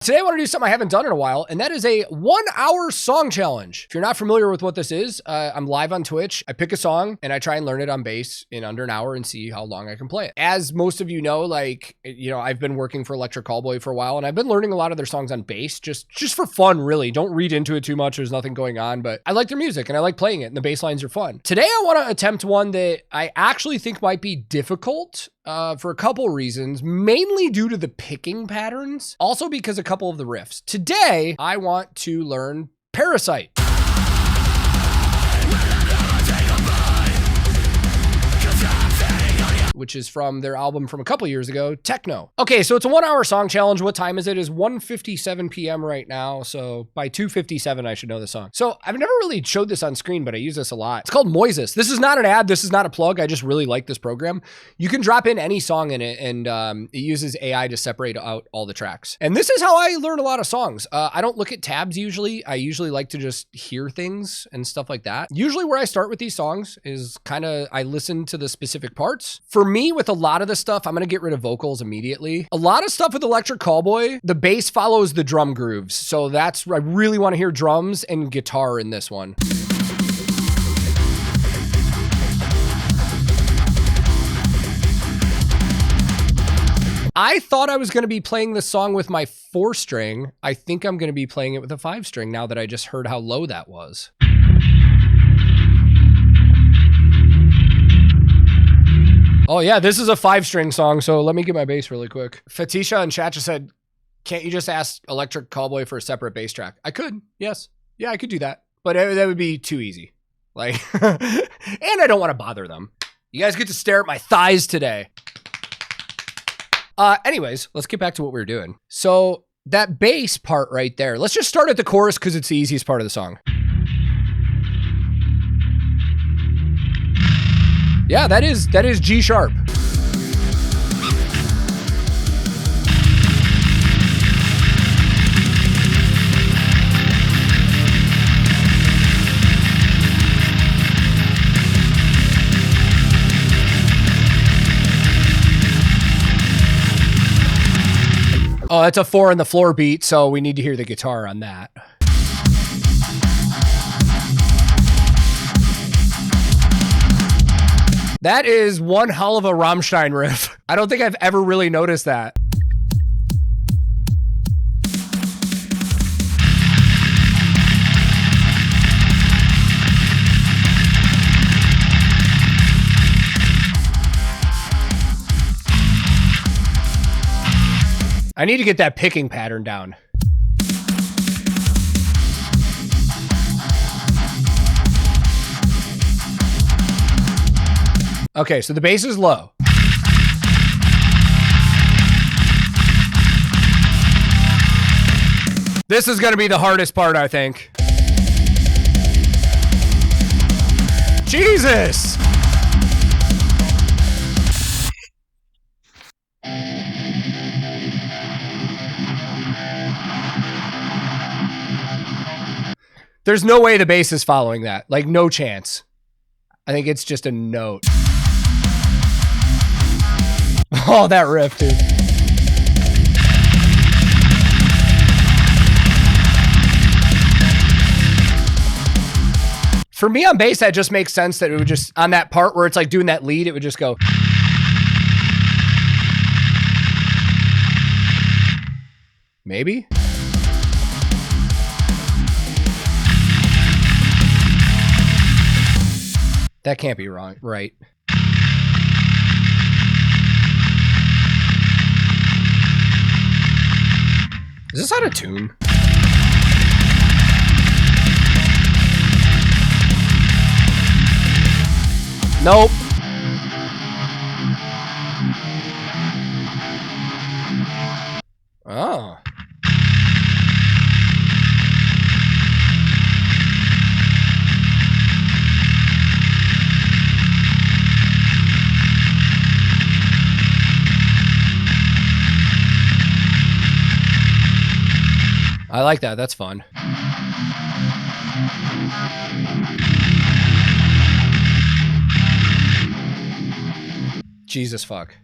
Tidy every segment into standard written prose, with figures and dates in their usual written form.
today I want to do something I haven't done in a while, and that is a 1-hour song challenge. If you're not familiar with what this is, I'm live on Twitch. I pick a song and I try and learn it on bass in under an hour and see how long I can play it. As most of you know, like, you know, I've been working for Electric Callboy for a while, and I've been learning a lot of their songs on bass, just for fun, really. Don't read into it too much. There's nothing going on, but I like their music and I like playing it, and the bass lines are fun. Today I want to attempt one that I actually think might be difficult for a couple reasons, mainly due to the picking patterns, also because a couple of the riffs. Today, I want to learn Parasite, which is from their album from a couple years ago, Techno. Okay, so it's a 1-hour song challenge. What time is it? It's 1:57 p.m. right now. So by 2:57, I should know the song. So I've never really showed this on screen, but I use this a lot. It's called Moises. This is not an ad. This is not a plug. I just really like this program. You can drop in any song in it, and it uses AI to separate out all the tracks. And this is how I learn a lot of songs. I don't look at tabs usually. I usually like to just hear things and stuff like that. Usually where I start with these songs is kind of, I listen to the specific parts. For me, with a lot of the stuff, I'm going to get rid of vocals immediately. A lot of stuff with Electric Callboy, the bass follows the drum grooves. So that's, I really want to hear drums and guitar in this one. I thought I was going to be playing this song with my 4-string. I think I'm going to be playing it with a 5-string now that I just heard how low that was. Oh yeah, this is a 5-string song, so let me get my bass really quick. Fatisha and Chacha said, can't you just ask Electric Callboy for a separate bass track? I could, yes. Yeah, I could do that, but that would be too easy. Like, and I don't want to bother them. You guys get to stare at my thighs today. Anyways, let's get back to what we were doing. So that bass part right there, let's just start at the chorus because it's the easiest part of the song. Yeah, that is G sharp. Oh, that's a 4 on the floor beat, so we need to hear the guitar on that. That is one hell of a Rammstein riff. I don't think I've ever really noticed that. I need to get that picking pattern down. Okay, so the bass is low. This is going to be the hardest part, I think. Jesus! There's no way the bass is following that. Like, no chance. I think it's just a note. Oh, that riff, dude. For me on bass, that just makes sense that it would just, on that part where it's like doing that lead, it would just go. Maybe? That can't be wrong, right? Is this out of tune? Nope. Oh. I like that. That's fun. Jesus fuck.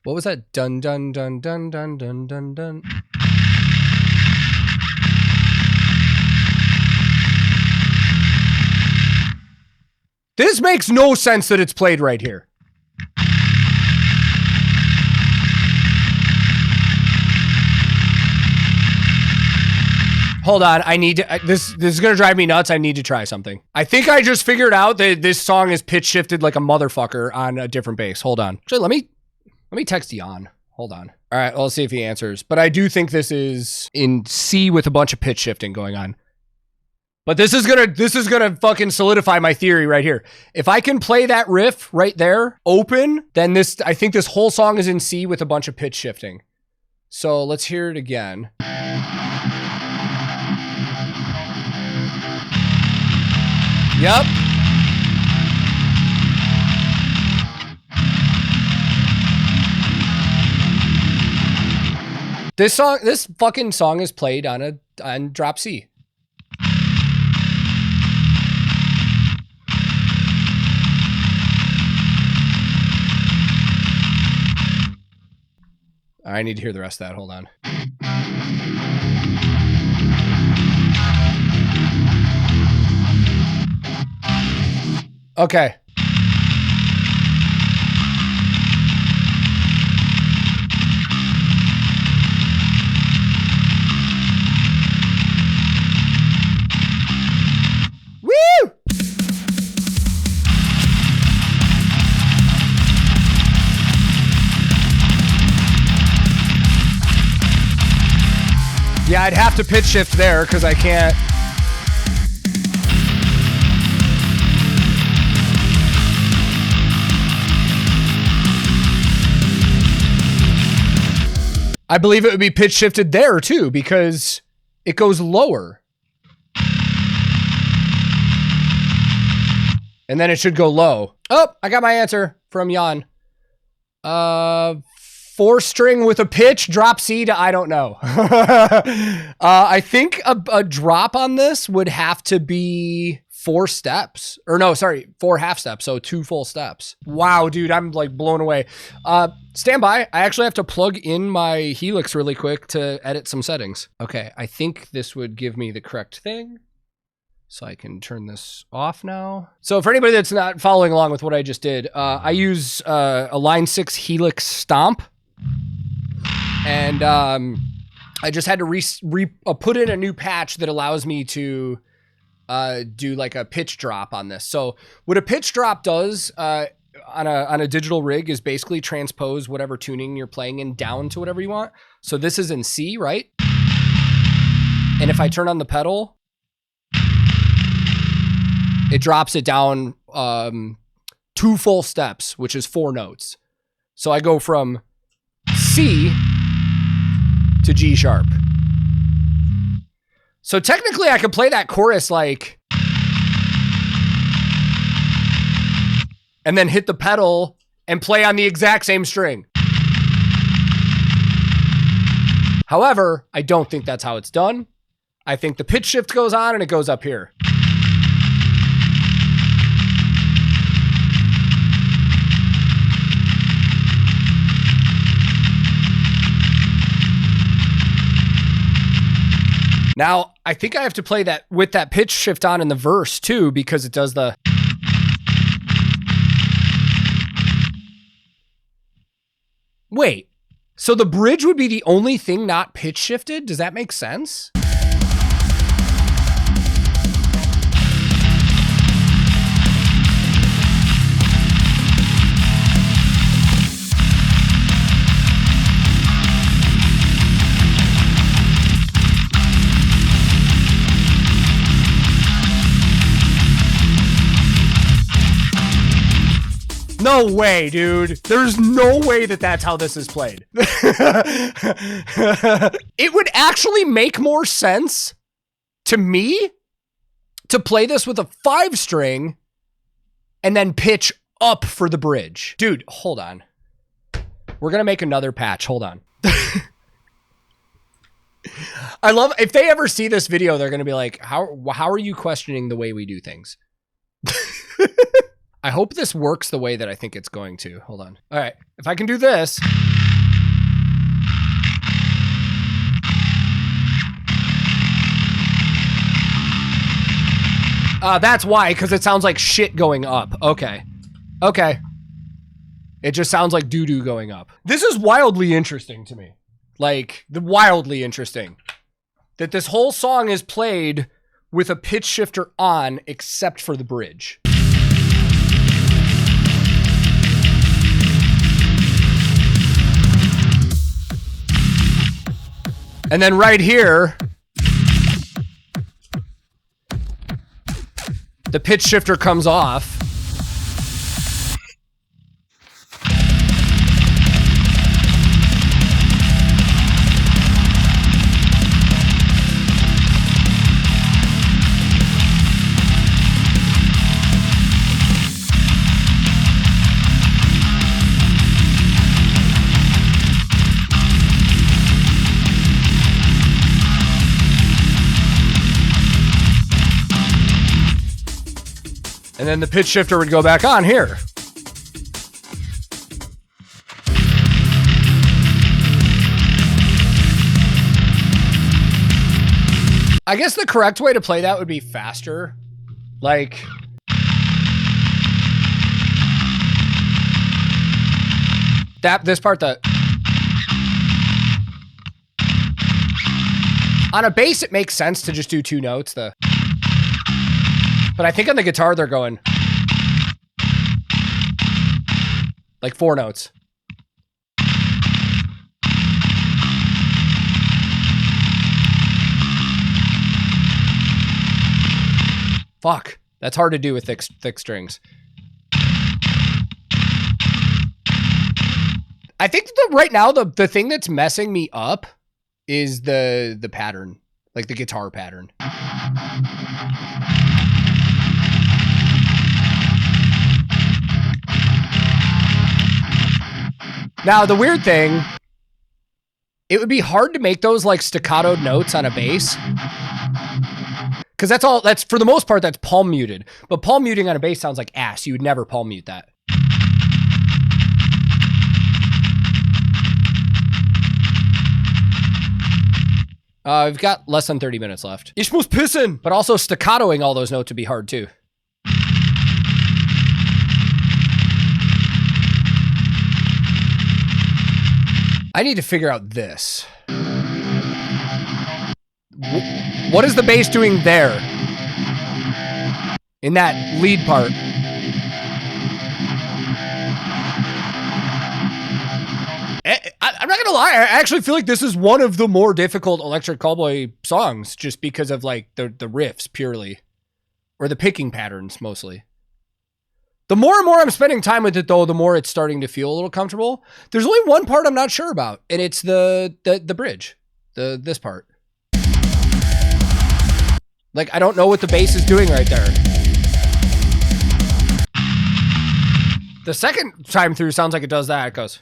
What was that? Dun dun dun dun dun dun dun dun. This makes no sense that it's played right here. Hold on, I need to, this is gonna drive me nuts. I need to try something. I think I just figured out that this song is pitch shifted like a motherfucker on a different bass. Hold on. Actually, let me text Jan. Hold on. All right, let's see if he answers. But I do think this is in C with a bunch of pitch shifting going on. But this is gonna fucking solidify my theory right here. If I can play that riff right there, open, then I think this whole song is in C with a bunch of pitch shifting. So let's hear it again. Yep. This fucking song is played on drop C. I need to hear the rest of that. Hold on. Okay. Woo! Yeah, I'd have to pitch shift there because I can't. I believe it would be pitch shifted there too because it goes lower. And then it should go low. Oh, I got my answer from Jan. 4-string with a pitch, drop C to I don't know. I think a drop on this would have to be 4 steps. Or no, sorry, 4 half steps. So 2 full steps. Wow, dude, I'm like blown away. Stand by. I actually have to plug in my Helix really quick to edit some settings. Okay, I think this would give me the correct thing. So I can turn this off now. So for anybody that's not following along with what I just did, I use a Line 6 Helix Stomp. And I just had to put in a new patch that allows me to do like a pitch drop on this. So what a pitch drop does on a digital rig is basically transpose whatever tuning you're playing in down to whatever you want. So this is in C, right? And if I turn on the pedal, it drops it down 2 full steps, which is 4 notes. So I go from C to G sharp. So technically I could play that chorus like, and then hit the pedal and play on the exact same string. However, I don't think that's how it's done. I think the pitch shift goes on and it goes up here. Now, I think I have to play that with that pitch shift on in the verse too, because it does the... Wait, so the bridge would be the only thing not pitch shifted? Does that make sense? No way, dude. There's no way that that's how this is played. It would actually make more sense to me to play this with a 5-string and then pitch up for the bridge. Dude, hold on. We're going to make another patch. Hold on. I love, if they ever see this video, they're going to be like, how are you questioning the way we do things? I hope this works the way that I think it's going to. Hold on. All right. If I can do this. That's why, because it sounds like shit going up. Okay. Okay. It just sounds like doo-doo going up. This is wildly interesting to me. Like, wildly interesting. That this whole song is played with a pitch shifter on, except for the bridge. And then right here, the pitch shifter comes off. And then the pitch shifter would go back on here. I guess the correct way to play that would be faster. Like... this part that... On a bass, it makes sense to just do 2 notes. But I think on the guitar, they're going like 4 notes. Fuck. That's hard to do with thick strings. I think right now, the thing that's messing me up is the pattern, like the guitar pattern. Now, the weird thing, it would be hard to make those like staccato notes on a bass. Because that's for the most part, that's palm muted. But palm muting on a bass sounds like ass. You would never palm mute that. We've got less than 30 minutes left. Ich muss pissen! But also staccatoing all those notes would be hard too. I need to figure out this. What is the bass doing there? In that lead part. I'm not gonna lie, I actually feel like this is one of the more difficult Electric Callboy songs, just because of like the riffs purely. Or the picking patterns mostly. The more and more I'm spending time with it, though, the more it's starting to feel a little comfortable. There's only one part I'm not sure about, and it's the bridge, this part. Like, I don't know what the bass is doing right there. The second time through sounds like it does that. It goes.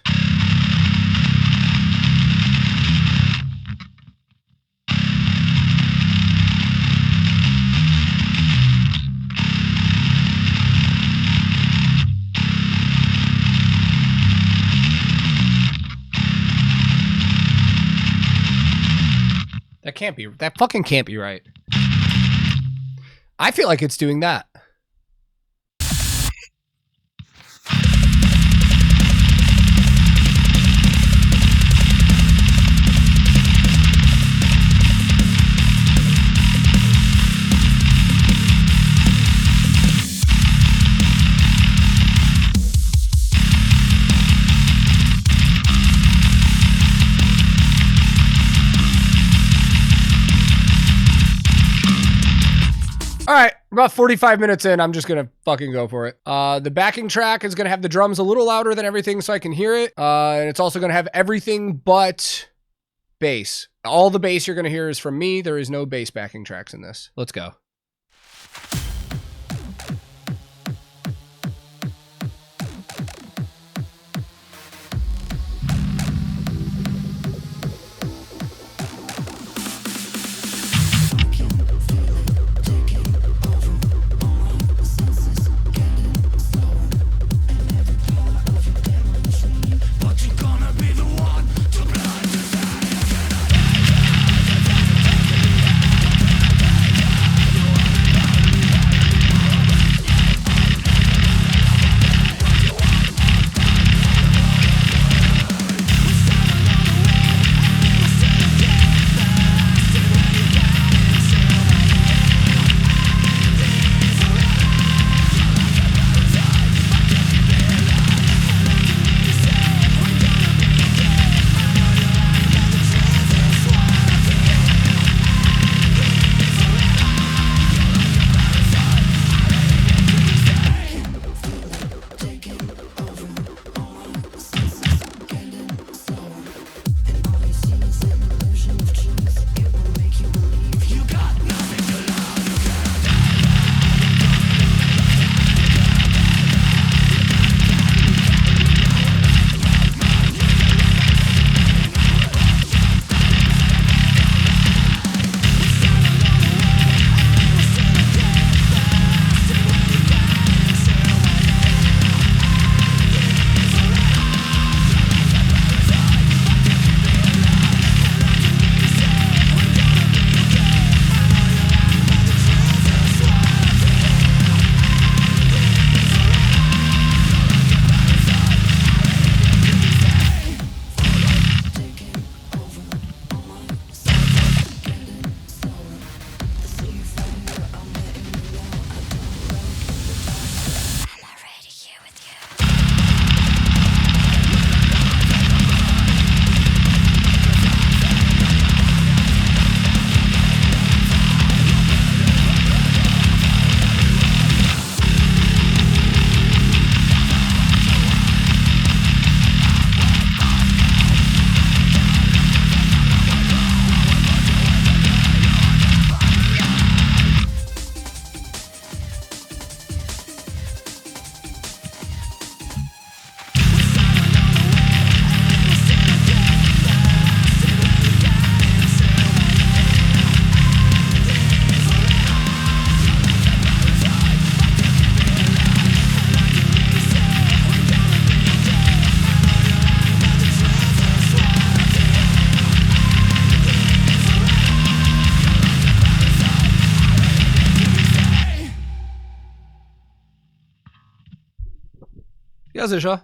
That fucking can't be right. I feel like it's doing that. All right, about 45 minutes in, I'm just going to fucking go for it. The backing track is going to have the drums a little louder than everything so I can hear it. And it's also going to have everything but bass. All the bass you're going to hear is from me. There is no bass backing tracks in this. Let's go. Yeah, Zisha.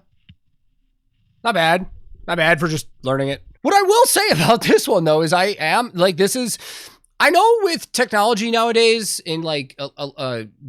Not bad. Not bad for just learning it. What I will say about this one, though, is I am, like, this is... I know with technology nowadays in, like,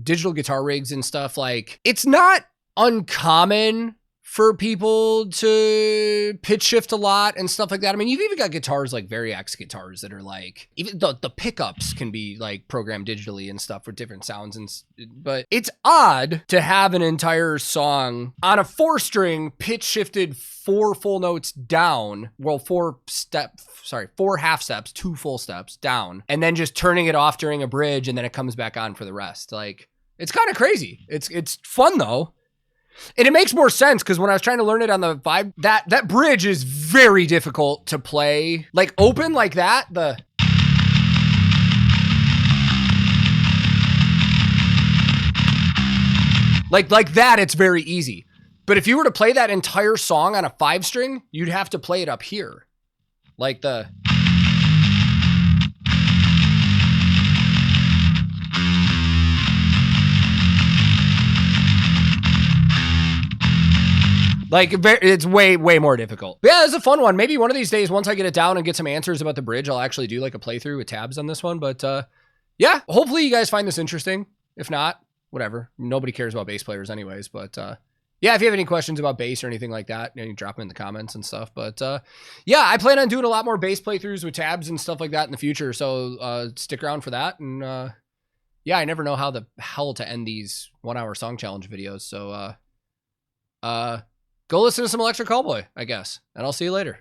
digital guitar rigs and stuff, like, it's not uncommon for people to pitch shift a lot and stuff like that. I mean, you've even got guitars like Variax guitars that are like, even the pickups can be like programmed digitally and stuff for different sounds. But it's odd to have an entire song on a 4-string pitch shifted 4 full notes down. Well, 4 half steps, 2 full steps down, and then just turning it off during a bridge, and then it comes back on for the rest. Like, it's kind of crazy. It's fun though. And it makes more sense because when I was trying to learn it on the Vibe, that bridge is very difficult to play. Like open like that, like that, it's very easy. But if you were to play that entire song on a 5-string, you'd have to play it up here. Like the... Like, it's way more difficult. But yeah, it's a fun one. Maybe one of these days, once I get it down and get some answers about the bridge, I'll actually do like a playthrough with tabs on this one. But yeah, hopefully you guys find this interesting. If not, whatever. Nobody cares about bass players anyways. But yeah, if you have any questions about bass or anything like that, you can drop them in the comments and stuff. But yeah, I plan on doing a lot more bass playthroughs with tabs and stuff like that in the future. So stick around for that. And yeah, I never know how the hell to end these 1-hour song challenge videos. So go listen to some Electric Callboy, I guess. And I'll see you later.